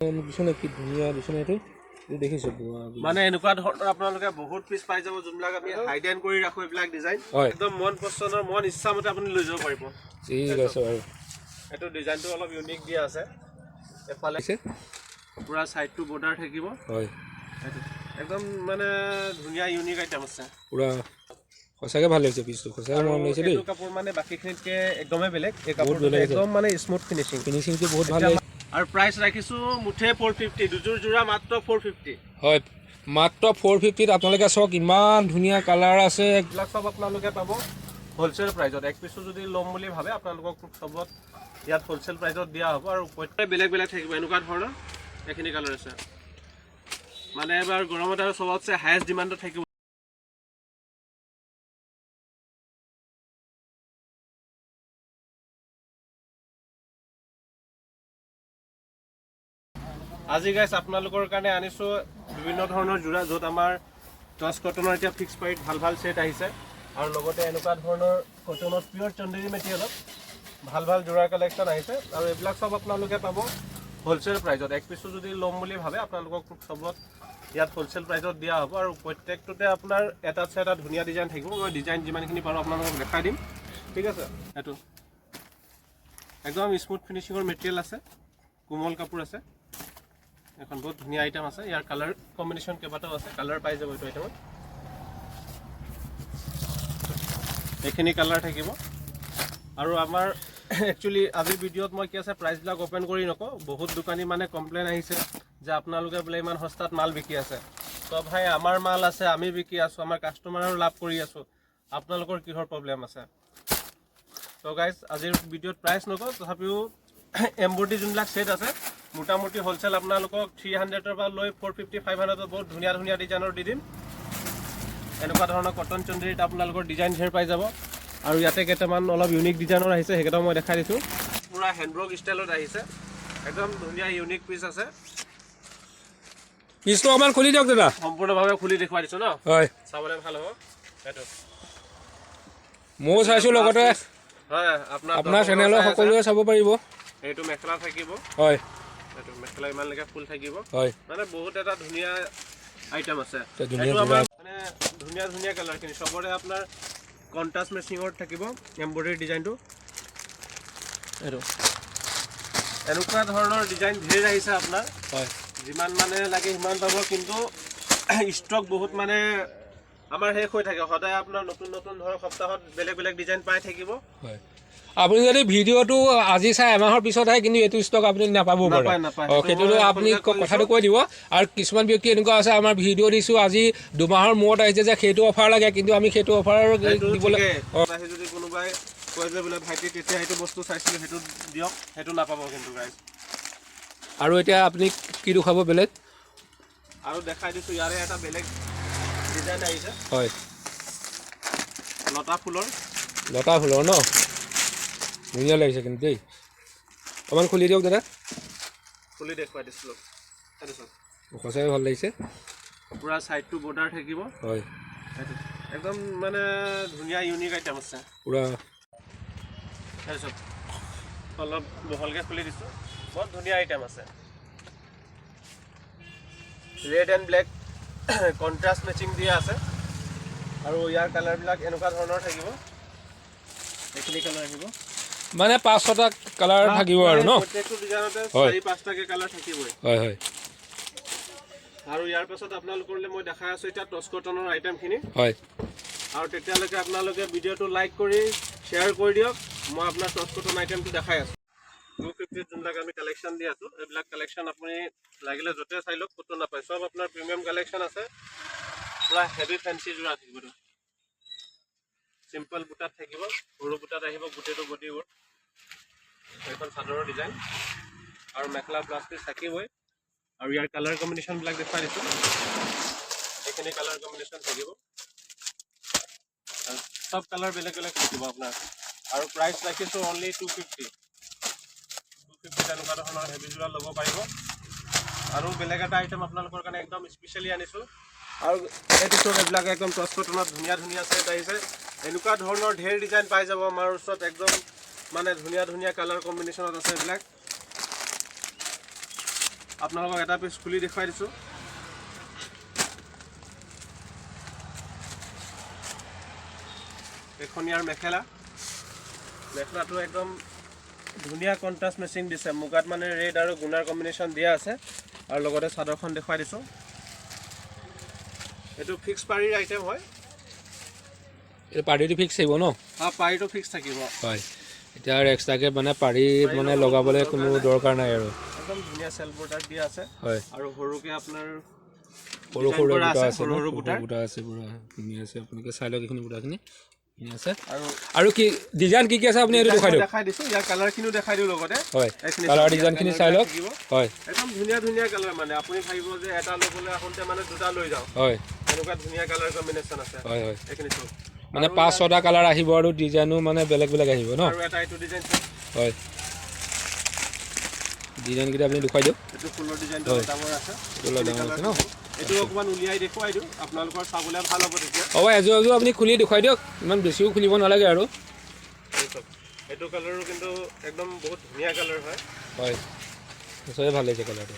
বিছনা কি ধুনীয়া বিছনা এইটো দেখিছো মানে এনেকুৱা ধৰণৰ আপোনালোকে বহুত পিছ পাই যাব যোনবিলাক আমি হাইডেন কৰি ৰাখো এইবিলাক ডিজাইন একদম মন পছন্দৰ মন ইচ্ছা মতে আপুনি লৈ যাব পাৰিব ঠিক আছে বাৰু এইটো ডিজাইনটো অলপ ইউনিক দিয়া আছে এফালে পুৰা সাইডটো বৰ্ডাৰ থাকিব হয় একদম মানে ধুনীয়া ইউনিক আইটেম আছে পুৰা সঁচাকে ভাল লাগিছে পিছটো সঁচাকে মন লাগিছে দেই এইটো কাপোৰ মানে বাকিখিনিতকে একদমেই বেলেগ এই কাপোৰটো একদম মানে স্মুথ ফিনিশিংটো বহুত ভাল লাগিছে আৰু প্ৰাইস ৰাখিছো মুঠে 450 দুজোৰ জোৰা মাত্ৰ 450 হয় মাত্ৰ 450 ত আপোনালোকে চাওক ইমান ধুনীয়া কালাৰ আছে এইবিলাক সব আপোনালোকে পাব হোলসেল প্ৰাইজত এক পিছটো যদি লম বুলি ভাবে আপোনালোকক সবত ইয়াত হোলসেল প্ৰাইজত দিয়া হ'ব আৰু প্ৰত্যেক বেলেগ বেলেগ থাকিব এনেকুৱা ধৰণৰ এখিনি কালাৰ আছে মানে এবাৰ গৰমত আৰু সবতছে হাইয়েস্ট ডিমান্ডত থাকিব আজি গাইস আপোনালোকৰ কাৰণে আনিছো বিভিন্ন ধৰণৰ জোৰা যত আমাৰ টচ কটনৰ এতিয়া ফিক্স প্ৰাইস ভাল ভাল সেট আহিছে আৰু লগতে এনেকুৱা ধৰণৰ কটনৰ পিওৰ চন্দেৰী মেটেৰিয়েলত ভাল ভাল জোৰাৰ কালেকচন আহিছে আৰু এইবিলাক সব আপোনালোকে পাব হোলসেল প্ৰাইজত এক পিছটো যদি লম বুলি ভাবে আপোনালোকক সবত ইয়াত হোলসেল প্ৰাইজত দিয়া হ'ব আৰু প্ৰত্যেকটোতে আপোনাৰ এটা সেটা ধুনীয়া ডিজাইন থাকিব মই ডিজাইন যিমানখিনি পাৰো আপোনালোকক দেখাই দিম ঠিক আছে এটো একদম স্মুথ ফিনিশিংৰ মেটেৰিয়েল আছে কোমল কাপোৰ আছে এখন বহুত ধুনীয়া আইটেম আছে ইয়াৰ কালাৰ কম্বিনেশন কেবাটাও আছে কালাৰ পাই যাব এইটো আইটেমত এখিনি কালাৰ থাকিব আৰু আমাৰ একচুয়ালি আজিৰ ভিডিওত মই কি আছে প্ৰাইস বিলাক ওপেন কৰি নকো বহুত দোকানী মানে কমপ্লেইন আহিছে যে আপোনালোকে বলে ইমান সস্তাত মাল বিকি আছে তো ভাই আমাৰ মাল আছে আমি বিকি আছো আমাৰ কাস্টমাৰৰ লাভ কৰি আছো আপোনালোকৰ কিহৰ প্ৰবলেম আছে তো গাইস আজিৰ ভিডিওত প্ৰাইস নকো তথাপিও এমব্ৰয়ডাৰী যোনবিলাক সেট আছে মোটামুটি হোলসেল আপোনালোকক 300 ৰ পৰা লৈ 450 500 ত বহুত ধুনীয়া ধুনীয়া ডিজাইনৰ দি দিম এনেকুৱা ধৰণৰ কটন চন্দেৰীত আপোনালোকৰ ডিজাইন ধেৰ পাই যাব আৰু ইয়াতে কেইটামান অলপ ইউনিক ডিজাইনৰ আহিছে হেকেটা মই দেখাই দিছো পুৰা হ্যান্ডৱৰ্ক ষ্টাইলত আহিছে একদম ধুনীয়া ইউনিক পিস আছে পিছটো অকমান খুলি দিয়ক দাদা সম্পূৰ্ণভাৱে খুলি দেখুৱাই দিছো ন হয় চাবলৈ ভাল হ'ব এটো মই চাইছো লগতে হয় আপোনাৰ চেনেলৰ সকলোৱে চাব পাৰিব এইটো মেখেলা থাকিব হয় এইটো মেখেলা ইমান লেকে ফুল থাকিব হয় মানে বহুত এটা ধুনীয়া আইটেম আছে ধুনীয়া এইটো আমাৰ মানে ধুনীয়া ধুনীয়া কালাৰ কিনি সবৰে আপোনাৰ কন্ট্ৰাস্ট মেচিংৰ থাকিব এমব্ৰয়ডাৰী ডিজাইনটো এইটো এনেকুৱা ধৰণৰ ডিজাইন ধেৰ আহিছে আপোনাৰ হয় যিমান মানে লাগে সিমান পাব কিন্তু ষ্টক বহুত মানে আমাৰ শেষ হৈ থাকে সদায় আপোনাৰ নতুন নতুন ধৰ সপ্তাহত বেলেগ বেলেগ ডিজাইন পাই থাকিব হয় আপুনি যদি ভিডিওটো আজি চাই এমাহৰ পিছত আহে কিন্তু এইটো ষ্টক আপুনি নাপাব পাৰে সেইটো আপুনি কথাটো কৈ দিব আৰু কিছুমান ব্যক্তি এনেকুৱা আছে আমাৰ ভিডিও দিছো আজি দুমাহৰ মূৰত আহিছে যে সেইটো অফাৰ লাগে কিন্তু আমি সেইটো অফাৰ দিবলৈ যদি কোনোবাই কয় যে বোলে ভাইটি তেতিয়া সেইটো বস্তু চাইছিলো সেইটো দিয়ক সেইটো নাপাব কিন্তু গাইস আৰু এতিয়া আপুনি কি দেখাব বেলেগ আৰু দেখাই দিছো ইয়াৰে এটা বেলেগ ডিজাইন আহিছে হয় লতা ফুলৰ ন ধুনীয়া লাগিছে কিন্তু দেই অকমান খুলি দিয়ক দাদা খুলি দেখুৱাই দিছিলো সঁচাই ভাল লাগিছে পুৰা সাইডটো বৰ্ডাৰ থাকিব হয় একদম মানে ধুনীয়া ইউনিক আইটেম আছে পুৰা তাৰপিছত অলপ বহলকে খুলি দিছো বহুত ধুনীয়া আইটেম আছে ৰেড এণ্ড ব্লেক কন্ট্ৰাস্ট মেচিং দিয়া আছে আৰু ইয়াৰ কালাৰবিলাক এনেকুৱা ধৰণৰ থাকিব এইখিনি কালাৰ আহিব মানে 5-6টা কালাৰ থাকিব আৰু ন প্ৰত্যেকটো ডিজাইনতে 4-5টাকে কালাৰ থাকিবই হয় হয় আৰু ইয়াৰ পাছত আপোনালোকলৈ মই দেখাই আছো এটা টচ কটনৰ আইটেমখিনি হয় আৰু তেতিয়ালৈকে আপোনালোকে ভিডিওটো লাইক কৰি শ্বেয়াৰ কৰি দিয়ক মই আপোনাৰ টচ কটন আইটেমটো দেখাই আছো 250 যোনবিলাক আমি কালেকশ্যন দি আছো এইবিলাক কালেকশ্যন আপুনি লাগিলে য'তে চাই লওক ক'তো নাপায় সব আপোনাৰ প্ৰিমিয়াম কালেকশ্যন আছে পুৰা হেভি ফেন্সি জোৰা থাকিব সিম্পল বুটাত থাকিব সৰু বুটাত আহিব গোটেইটো বডিবোৰ এখন চাদৰৰ ডিজাইন আৰু মেখেলা প্লাছ পিচ থাকিবই আৰু ইয়াৰ কালাৰ কম্বিনেশ্যনবিলাক দেখাই দিছোঁ এইখিনি কালাৰ কম্বিনেশ্যন থাকিব সব কালাৰ বেলেগ বেলেগ থাকিব আপোনাৰ আৰু প্ৰাইচ ৰাখিছোঁ অনলি 250 তেনেকুৱা ধৰণৰ হেভি জোৰা ল'ব পাৰিব আৰু বেলেগ এটা আইটেম আপোনালোকৰ কাৰণে একদম স্পেচিয়েলি আনিছোঁ আৰু এইটো এইবিলাক একদম টচ কটনত ধুনীয়া ধুনীয়া সেট আহিছে এনেকুৱা ধৰণৰ ঢেৰ ডিজাইন পাই যাব আমাৰ ওচৰত একদম মানে ধুনীয়া ধুনীয়া কালাৰ কম্বিনেশ্যনত আছে এইবিলাক আপোনালোকক এটা পিচ খুলি দেখুৱাই দিছোঁ এখনীয়াৰ মেখেলাটো একদম ধুনীয়া কণ্ট্ৰাষ্ট মেচিং দিছে মুগাত মানে ৰেড আৰু গুণাৰ কম্বিনেশ্যন দিয়া আছে আৰু লগতে চাদৰখন দেখুৱাই দিছোঁ এইটো ফিক্স পাৰীৰ আইটেম হয় এই পাৰ্টিটো ফিক্স আহিব ন পাৰীটো ফিক্স থাকিব হয় এতিয়া আৰু এক্সট্ৰাকৈ মানে পাৰি মানে লগাবলৈ কোনো দৰকাৰ নাই আৰু একদম ধুনীয়া চেল বৰ্ডাৰ দিয়া আছে হয় আৰু সৰুকৈ আপোনাৰ সৰু সৰু বুটা আছে সৰু বুটা আছে পুৰা ধুনীয়া আছে আপোনালোকে চাই লওক এইখিনি বুটাখিনি ধুনীয়া আছে আৰু কি ডিজাইন কি আছে আপুনি এইটো দেখাই দিছোঁ ইয়াৰ কালাৰখিনিও দেখাই দিওঁ লগতে হয় কালাৰ ডিজাইনখিনি চাই লওক হয় একদম ধুনীয়া ধুনীয়া কালাৰ মানে আপুনি ভাবিব যে এটা ল'বলৈ আহোঁতে মানে দুটা লৈ যাওঁ হয় এনেকুৱা ধুনীয়া কালাৰ কম্বিনেশ্যন আছে হয় হয় এইখিনি চব মানে 5-6টা কালাৰ আহিব আৰু ডিজাইনো মানে বেলেগ বেলেগ আহিব ন আৰু এটা এইটো ডিজাইন হয় ডিজাইনকেইটা আপুনি দেখুৱাই দিয়ক এইটো ফুলৰ ডিজাইনটো ডাঙৰ আছে ডাঙৰ আছে ন এইটো অকণমান উলিয়াই দেখুৱাই দিওঁ আপোনালোকৰ চাবলৈ ভাল হ'ব তেতিয়া হ'ব এযোৰ আপুনি খুলি দেখুৱাই দিয়ক ইমান বেছিও খুলিব নালাগে আৰু এইটো কালাৰো কিন্তু একদম বহুত ধুনীয়া কালাৰ হয় হয় নিশ্চয় ভাল লাগিছে কালাৰটো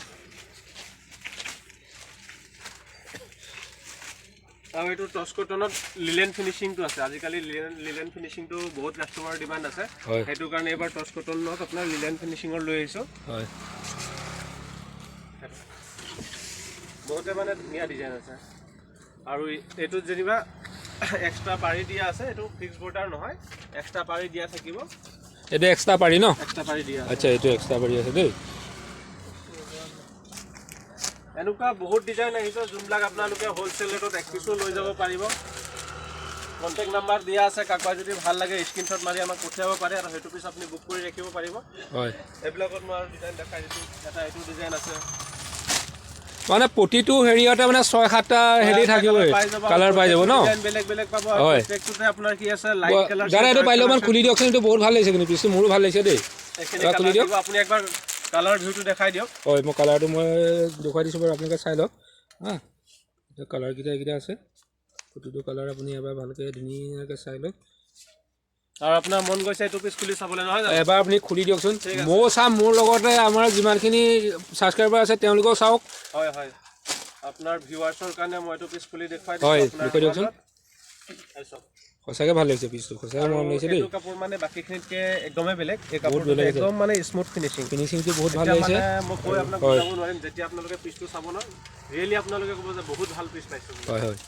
আৰু এইটো টচ কটনত লিলেন ফিনিচিংটো আছে আজিকালি লিলেন ফিনিচিংটো বহুত কাষ্টমাৰৰ ডিমাণ্ড আছে সেইটো কাৰণে এইবাৰ টচ কটনত আপোনাৰ লিলেন ফিনিচিঙৰ লৈ আহিছোঁ হয় বহুতে মানে ধুনীয়া ডিজাইন আছে আৰু এইটোত যেনিবা এক্সট্ৰা পাৰি দিয়া আছে এইটো ফিক্স বৰ্ডাৰ নহয় এক্সট্ৰা পাৰি দিয়া থাকিব এইটো এক্সট্ৰা পাৰি ন এক্সট্ৰা পাৰি দিয়া আচ্ছা এইটো এক্সট্ৰা পাৰি আছে দেই এনেকুৱা বহুত ডিজাইন আহিছে যোনবিলাক আপোনালোকে হ'লচেল ৰেটত এক পিছো লৈ যাব পাৰিব কণ্টেক্ট নাম্বাৰ দিয়া আছে কাৰোবাৰ যদি ভাল লাগে স্ক্ৰীনশ্বট মাৰি আমাক পঠিয়াব পাৰে আৰু সেইটো পিছ আপুনি বুক কৰি ৰাখিব পাৰিব হয় এইবিলাকত মই আৰু ডিজাইন দেখাই দিছোঁ এটা এইটো ডিজাইন আছে মানে প্ৰতিটো হেৰিয়তে মানে 6-7টা হেৰি থাকিবই কালাৰ পাই যাব ন বেলেগ বেলেগ পাব হয় প্ৰত্যেকটোতে আপোনাৰ কি আছে লাইট কালাৰ দাদা এইটো পাৰিলে অকণমান খুলি দিয়কচোন এইটো বহুত ভাল লাগিছে কিন্তু পিছটো মোৰো ভাল লাগিছে দেই খুলি দিয়ক আপুনি একবাৰ কালাৰ ভিউটো দেখাই দিয়ক হয় মই কালাৰটো মই দেখুৱাই দিছোঁ বাৰু আপোনালোকে চাই লওক হা এতিয়া কালাৰকেইটা এইকেইটা আছে প্ৰতিটো কালাৰ আপুনি এবাৰ ভালকৈ ধুনীয়াকৈ চাই লওক আৰু আপোনাৰ মন গৈছে এইটো পিছ খুলি চাবলৈ নহয় এবাৰ আপুনি খুলি দিয়কচোন ময়ো চাম মোৰ লগতে আমাৰ যিমানখিনি ছাবস্ক্ৰাইবাৰ আছে তেওঁলোকেও চাওক হয় হয় আপোনাৰ ভিউৱাৰ্ছৰ কাৰণে মই এইটো পিছ খুলি দেখুৱাই হয় দেখুৱাই দিয়কচোন সঁচাকৈ ভাল লাগিছে পিছটো সঁচাকৈ মন লাগিছে দেই কাপোৰ মানে বাকীখিনিতকৈ একদমেই বেলেগ এই কাপোৰটো একদম মানে স্মুথ ফিনিচিংটো বহুত ভাল লাগিছে মই কৈ আপোনাক বুজাব নোৱাৰিম যেতিয়া আপোনালোকে পিছটো চাব ন ৰিয়েলি আপোনালোকে ক'ব যে বহুত ভাল পিছ পাইছোঁ হয় হয়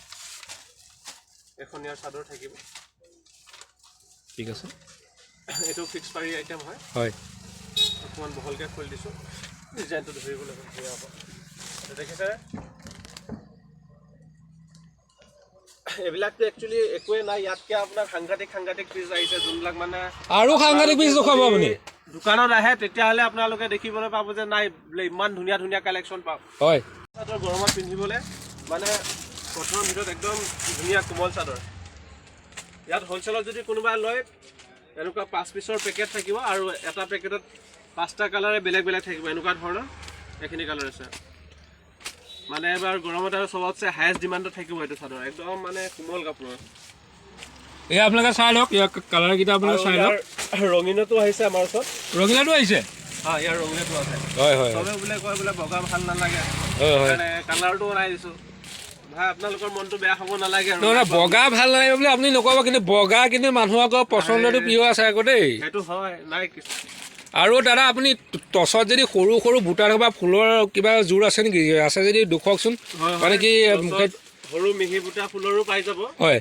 এখনীয়া চাদৰ থাকিব ঠিক আছে এইটো ফিক্স পাৰি আইটেম হয় হয় অকণমান বহলকৈ খুলি দিছোঁ ডিজাইনটো ধৰিবলৈ ধুনীয়া হ'ব দেখিছে এইবিলাকতো একচুৱেলি একোৱে নাই ইয়াতকৈ আপোনাৰ সাংঘাতিক পিচ আহিছে যোনবিলাক মানে আৰু সাংঘাতিক পিচ দেখুৱাব আপুনি দোকানত আহে তেতিয়াহ'লে আপোনালোকে দেখিবলৈ পাব যে নাই বোলে ইমান ধুনীয়া ধুনীয়া কালেকশ্যন পাব হয় চাদৰ গৰমত পিন্ধিবলৈ মানে কটনৰ ভিতৰত একদম ধুনীয়া কোমল চাদৰ ইয়াত হ'লচেলত যদি কোনোবাই লয় এনেকুৱা 5 পিচৰ পেকেট থাকিব আৰু এটা পেকেটত 5টা কালাৰে বেলেগ বেলেগ থাকিব এনেকুৱা ধৰণৰ এইখিনি কালাৰ আছে মানে এবাৰ গৰমত আৰু চবতছে হায়েষ্ট ডিমাণ্ডত থাকিব এইটো চাদৰ একদম মানে কোমল কাপোৰৰ এই আপোনালোকে চাই লওক ইয়াৰ কালাৰকেইটা আপোনালোকে চাই লওক ৰঙীনতো আহিছে আমাৰ ওচৰত ৰঙীলাটো আহিছে হয় ইয়াৰ ৰঙীনতো আছে হয় হয় চবে বোলে কয় বোলে বগা ভাল নালাগে হয় হয় মানে কালাৰটো বনাই দিছোঁ ভাই আপোনালোকৰ মনটো বেয়া হ'ব নালাগে আৰু নহয় বগা ভাল নালাগে বুলি আপুনি নক'ব কিন্তু বগা কিন্তু মানুহৰ আকৌ পচন্দটো প্ৰিয় আছে আকৌ দেই সেইটো হয় নাই আৰু দাদা আপুনি টচত যদি সৰু সৰু বুটা থকা ফুলৰ কিবা জোৰ আছে নেকি আছে যদি দেখুৱাওকচোন মানে কি সৰু মিহি বুটা ফুলৰো পাই যাব হয়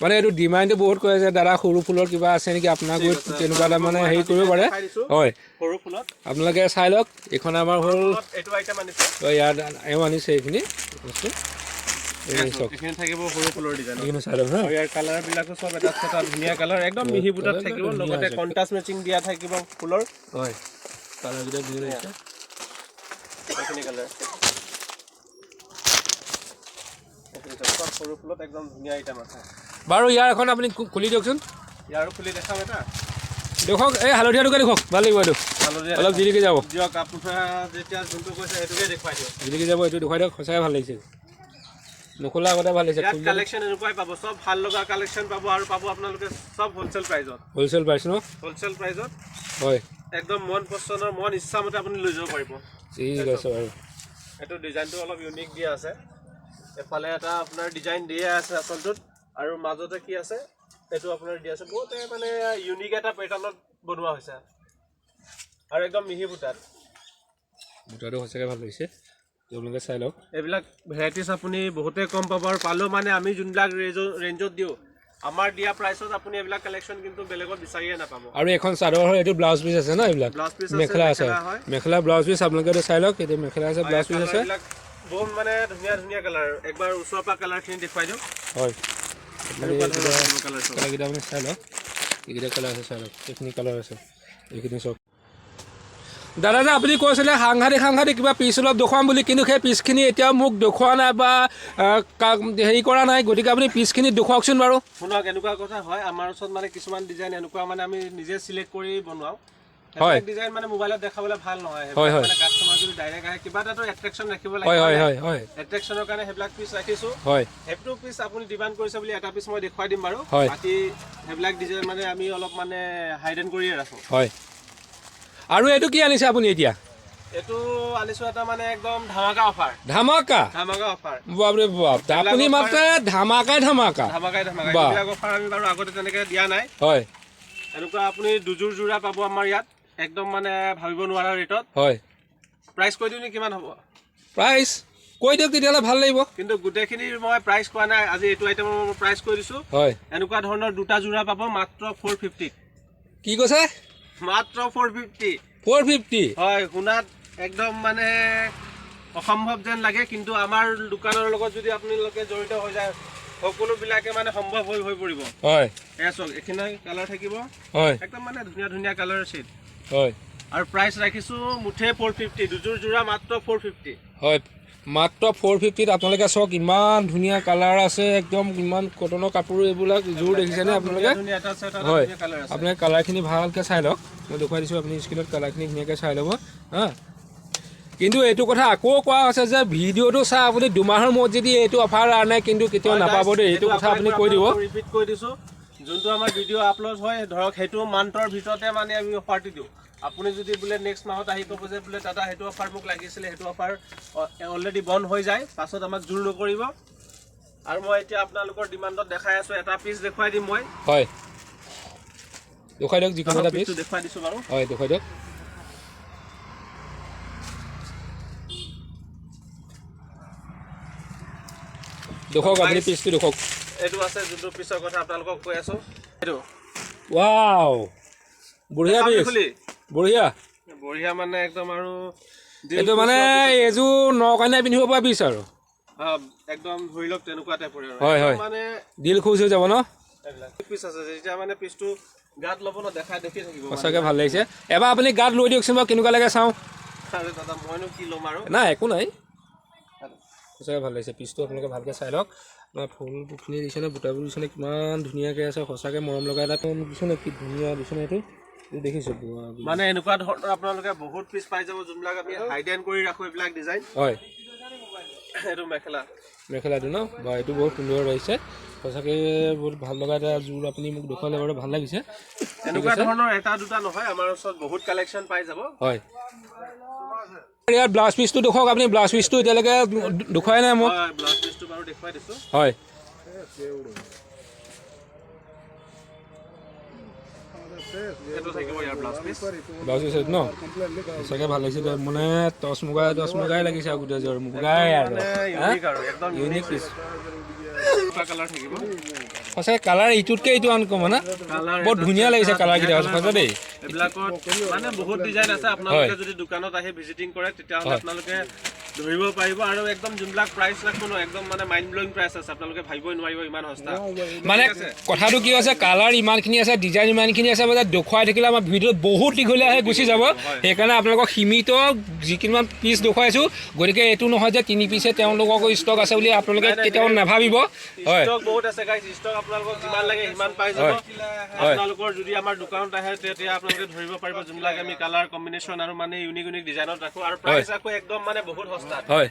মানে এইটো ডিমাণ্ডটো বহুত কৰে যে দাদা সৰু ফুলৰ কিবা আছে নেকি আপোনাক তেনেকুৱা এটা মানে হেৰি কৰিব পাৰে হয় সৰু ফুলত আপোনালোকে চাই লওক এইখন আমাৰ হ'ল এইটো আইটেম আনিছে ইয়াত এওঁ আনিছে এইখিনি বস্তু এইখিনি থাকিব সৰু ফুলৰ ডিজাইন এইখিনি চাই লওক ইয়াৰ কালাৰবিলাকো চব এটা ধুনীয়া কালাৰ একদম মিহি বুটাত থাকিব লগতে কণ্ট্ৰাষ্ট মেচিং দিয়া থাকিব ফুলৰ হয় কালাৰকেইটা ধুনীয়া লাগিছে এইখিনি কালাৰ সব সৰু ফুলত একদম ধুনীয়া আইটেম আছে বাৰু ইয়াৰ এখন আপুনি খুলি দিয়কচোন ইয়াৰো খুলি দেখাম এটা দেখক এই হালধীয়াটোকে দেখক ভাল লাগিব এইটো অলপ জিলিকি যাব দিয়ক আপোনাৰ যেতিয়া যোনটো কৈছে সেইটোকে দেখুৱাই দিয়ক জিলিকি যাব এইটো দেখুৱাই দিয়ক সঁচাকৈ ভাল লাগিছে নোখোলা আগতে ভাল লাগিছে ইয়াত কালেকশ্যন এনেকুৱাই পাব চব ভাল লগা কালেকশ্যন পাব আৰু পাব আপোনালোকে চব হ'লচেল প্ৰাইজত হ'লচেল প্ৰাইচ ন হ'লচেল প্ৰাইজত হয় একদম মন পচন্দৰ মন ইচ্ছামতে আপুনি লৈ যাব পাৰিব ঠিক আছে বাৰু এইটো ডিজাইনটো অলপ ইউনিক দিয়া আছে এফালে এটা আপোনাৰ ডিজাইন দিয়া আছে আচলটোত আৰু মাজতে কি আছে এইটো আপোনাৰ দিয়া আছে বহুত মানে ইউনিক এটা পেটাৰ্ণত বনোৱা হৈছে আৰু একদম মিহি বুটাত বুটাটো সঁচাকৈ ভাল লাগিছে আপোনালোকে চাই লওক এইবিলাক ভেৰাইটিজ আপুনি বহুতে কম পাব আৰু পালেও মানে আমি যোনবিলাক ৰেঞ্জত দিওঁ আমাৰ দিয়া প্ৰাইচত আপুনি এইবিলাক কালেকশ্যন কিন্তু বেলেগত বিচাৰিয়ে নাপাব আৰু এখন চাদৰ হয় এইটো ব্লাউজ পিচ আছে ন এইবিলাক মেখেলা আছে মেখেলা ব্লাউজ পিচ আপোনালোকে চাই লওক এইটো মেখেলা আছে ব্লাউজ পিচ আছে বহুত মানে ধুনীয়া ধুনীয়া কালাৰ একবাৰ ওচৰৰ পৰা কালাৰখিনি দেখুৱাই দিওঁ হয় কালাৰকেইটা আপুনি চাই লওক এইকেইটা কালাৰ আছে চাই লওক এইখিনি কালাৰ আছে এইখিনি চব দাদা যে আপুনি কৈছিলে সাংঘাতিক কিবা পিচ অলপ দেখুৱাম বুলি কিন্তু সেই পিচখিনি এতিয়াও মোক দেখুওৱা নাই বা হেৰি কৰা নাই গতিকে আপুনি পিচখিনি দেখুৱাওকচোন বাৰু শুনক এনেকুৱা কথা হয় আমাৰ ওচৰত মানে কিছুমান ডিজাইন এনেকুৱা মানে আমি নিজে চিলেক্ট কৰি বনাওঁ হয় ডিজাইন মানে মোবাইলত দেখাবলৈ ভাল নহয় হয় হয় মানে কাষ্টমাৰ যদি ডাইৰেক্ট আহে কিবা এটাতো এট্ৰেকশ্যন ৰাখিব লাগে হয় হয় হয় হয় এট্ৰেকশ্যনৰ কাৰণে সেইবিলাক পিচ ৰাখিছোঁ হয় সেইটো পিচ আপুনি ডিমাণ্ড কৰিছে বুলি এটা পিচ মই দেখুৱাই দিম বাৰু হয় বাকী সেইবিলাক ডিজাইন মানে আমি অলপ মানে হাইডেন কৰিয়ে ৰাখোঁ হয় আৰু এইটো কি আনিছে আপুনি এতিয়া এইটো আনিছোঁ এটা মানে একদম ধামাকা অফাৰ ধামাকা অফাৰ বাপৰে বাপ আপুনি মাত্ৰ ধামাকাই এইবিলাক অফাৰ আমি বাৰু আগতে তেনেকৈ দিয়া নাই হয় এনেকুৱা আপুনি দুযোৰ যোৰা পাব আমাৰ ইয়াত একদম মানে ভাবিব নোৱাৰা ৰেটত হয় প্ৰাইচ কৈ দিওঁ নি কিমান হ'ব প্ৰাইচ কৈ দিয়ক তেতিয়াহ'লে ভাল লাগিব কিন্তু গোটেইখিনি মই প্ৰাইচ কোৱা নাই আজি এইটো আইটেমৰ মই প্ৰাইচ কৈ দিছোঁ হয় এনেকুৱা ধৰণৰ দুটা যোৰা পাব মাত্ৰ 450 কি কৈছে মাত্ৰ 450 450 হয় শুনাত একদম মানে অসম্ভৱ যেন লাগে কিন্তু আমাৰ দোকানৰ লগত যদি আপোনালোকে জড়িত হৈ যায় সকলোবিলাকে মানে সম্ভৱ হৈ পৰিব হয় এয়া চাওক এইখিনি কালাৰ থাকিব হয় একদম মানে ধুনীয়া ধুনীয়া কালাৰ ছেট হয় আৰু প্ৰাইচ ৰাখিছোঁ মুঠে 450 দুযোৰ যোৰা মাত্ৰ 450 হয় মাত্ৰ 450ত আপোনালোকে চাওক ইমান ধুনীয়া কালাৰ আছে একদম ইমান কটনৰ কাপোৰ এইবিলাক জোৰ দেখিছেনে আপোনালোকে হয় আপোনালোকে কালাৰখিনি ভালকৈ চাই লওক মই দেখুৱাই দিছোঁ আপুনি স্ক্ৰীণত কালাৰখিনি ধুনীয়াকৈ চাই ল'ব হা কিন্তু এইটো কথা আকৌ কোৱা হৈছে যে ভিডিঅ'টো চাই আপুনি দুমাহৰ মূৰত যদি এইটো অফাৰ আনে কিন্তু কেতিয়াও নাপাব দেই এইটো কথা আপুনি কৈ দিব ৰিপিট কৰি দিছোঁ যোনটো আমাৰ ভিডিঅ' আপলোড হয় ধৰক সেইটো মান্থৰ ভিতৰতে মানে আমি অফাৰটো দিওঁ আপুনি যদি বোলে নেক্সট মাহত আহি ক'ব যে বোলে দাদা সেইটো অফাৰ মোক লাগিছিলে সেইটো অফাৰ অলৰেডি বন্ধ হৈ যায় পাছত আমাক জোৰ নকৰিব আৰু মই এতিয়া আপোনালোকৰ ডিমাণ্ডত দেখাই আছোঁ এটা পিচ দেখুৱাই দিম মই হয় দেখুৱাই দিয়ক যিকোনো এটা পিচ দেখুৱাই দিছোঁ বাৰু হয় দেখুৱাই দিয়ক দেখুৱাওক আপুনি পিচটো দেখুৱাওক এইটো আছে যোনটো পিচৰ কথা আপোনালোকক কৈ আছোঁ এইটো ৱাও বঢ়িয়া পিচ বঢ়িয়া বঢ়িয়া মানে একদম আৰু এইটো মানে এইযোৰ নকইনাই পিন্ধিব পৰা পিচ আৰু একদম ধৰি লওক তেনেকুৱা টাইপৰ হয় হয় মানে দিল খুচ হৈ যাব ন পিচ আছে যেতিয়া মানে পিচটো গাত ল'ব ন দেখাই দেখি থাকিব সঁচাকৈ ভাল লাগিছে এবাৰ আপুনি গাত লৈ দিয়কচোন বাৰু কেনেকুৱা লাগে চাওঁ আৰে দাদা মইনো কি ল'ম আৰু নাই একো নাই সঁচাকৈ ভাল লাগিছে পিচটো আপোনালোকে ভালকৈ চাই লওক আপোনাৰ ফুলখিনি দিছেনে বুটাবোৰ দিছেনে কিমান ধুনীয়াকৈ আছে সঁচাকৈ মৰম লগা এটা দিছেনে কি ধুনীয়া দিছেনে এইটো দেখিছোঁ মানে এনেকুৱা ধৰণৰ আপোনালোকে বহুত পিচ পাই যাব যোনবিলাক আমি হাইডেন কৰি ৰাখোঁ এইবিলাক ডিজাইন হয় এইটো মেখেলাটো ন বা এইটো বহুত সুন্দৰ আহিছে সঁচাকৈ বহুত ভাল লগা এটা জোৰ আপুনি মোক দেখুৱালে বাৰু ভাল লাগিছে এনেকুৱা ধৰণৰ এটা দুটা নহয় আমাৰ ওচৰত বহুত কালেকশ্যন পাই যাব হয় ইয়াৰ ব্লাউজ পিচটো দেখুৱাওক আপুনি ব্লাউজ পিচটো এতিয়ালৈকে দেখুৱাই নাই মোক ব্লাউজ পিচটো বাৰু দেখুৱাই দিছোঁ হয় ব্লাউজ পিচ ন সঁচাকৈ ভাল লাগিছে মানে টচ মুগাই লাগিছে আৰু গোটেই যোৰ মুগাই আৰু ইউনিক পিচ সঁচাকৈ কালাৰ ইটোতকৈ এইটো আনকমন না বৰ ধুনীয়া লাগিছে কালাৰকেইটা সঁচা দেই এইবিলাকত মানে বহুত ডিজাইন আছে আপোনালোকে যদি দোকানত আহি ভিজিটিং কৰে তেতিয়াহ'লে আপোনালোকে ধৰিব পাৰিব আৰু একদম যোনবিলাক প্ৰাইচ ৰাখোঁ ন একদম মানে মাইণ্ড ব্লয়িং প্ৰাইচ আছে আপোনালোকে ভাবিবই নোৱাৰিব ইমান সস্তা মানে কথাটো কি আছে কালাৰ ইমানখিনি আছে ডিজাইন ইমানখিনি আছে মানে দেখুৱাই থাকিলে আমাৰ ভিডিঅ'ত বহুত দীঘলীয়া হৈ গুচি যাব সেইকাৰণে আপোনালোকক সীমিত যিকেইমান পিচ দেখুৱাইছোঁ গতিকে এইটো নহয় যে 3 পিচে তেওঁলোকক ষ্টক আছে বুলি আপোনালোকে কেতিয়াও নাভাবিব হয় ষ্টক বহুত আছে গাইজ ষ্টক আপোনালোকক যিমান লাগে সিমান পাই যাব আপোনালোকৰ যদি আমাৰ দোকানত আহে তেতিয়া আপোনালোকে ধৰিব পাৰিব যোনবিলাক আমি কালাৰ কম্বিনেশ্যন আৰু মানে ইউনিক ডিজাইনত ৰাখোঁ আৰু প্ৰাইচ ৰাখোঁ একদম মানে বহুত সস্তা হয়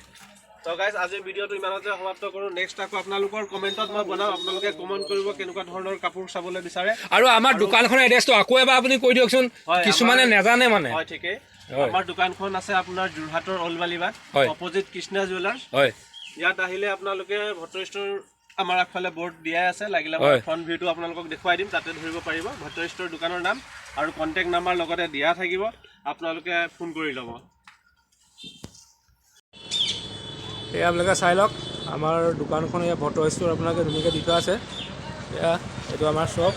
তো গাইজ আজিৰ ভিডিঅ'টো ইমানতে সমাপ্ত কৰোঁ নেক্সট আকৌ আপোনালোকৰ কমেণ্টত মই বনাম আপোনালোকে কমেণ্ট কৰিব কেনেকুৱা ধৰণৰ কাপোৰ চাবলৈ বিচাৰে আৰু আমাৰ দোকানখনৰ এড্ৰেছটো আকৌ এবাৰ আপুনি কৈ দিয়কচোন কিছুমানে নাজানে মানে হয় ঠিকেই হয়। আমাৰ দোকানখন আছে আপোনাৰ যোৰহাটৰ ওলবালিবাট হয়। Opposite Krishna jewellers. হয় ইয়াত আহিলে আপোনালোকে ভট্ট ষ্ট'ৰ আমাৰ আগফালে বৰ্ড দিয়াই আছে, লাগিলে হয়। ফ্ৰণ্ট ভিউটো আপোনালোকক দেখুৱাই দিম, তাতে ধৰিব পাৰিব। ভট্ট ষ্ট'ৰ দোকানৰ নাম আৰু কণ্টেক্ট নাম্বাৰ লগতে দিয়া থাকিব, আপোনালোকে ফোন কৰি ল'ব। এয়া আপোনালোকে চাই লওক আমাৰ দোকানখন এয়া ভট্ট ষ্ট'ৰ আপোনালোকে ধুনীয়াকৈ দি থোৱা আছে। এয়া এইটো আমাৰ শ্বপ।